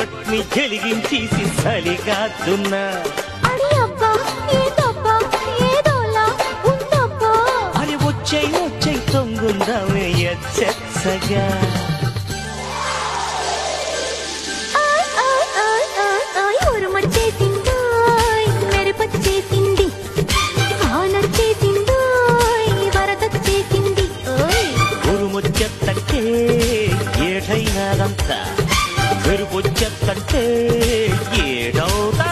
కొట్టి గెలిగించేసి చలిగాతున్నా అడి అబ్బా ఏదబ్బా ఏదోలా ఉందబ్బా అరే వచ్చై తొంగుందామే ఎచ్చగా ఉరుమడి చేసిందోయ్ మెరుపతి చేసింది ఆనర్చేసిందోయ్ వరదొచ్చేసింది ఉరుమొచ్చెత్తంటే ఏటైనాదంతా మెరుపొచ్చెత్తంటే ఏడవుతా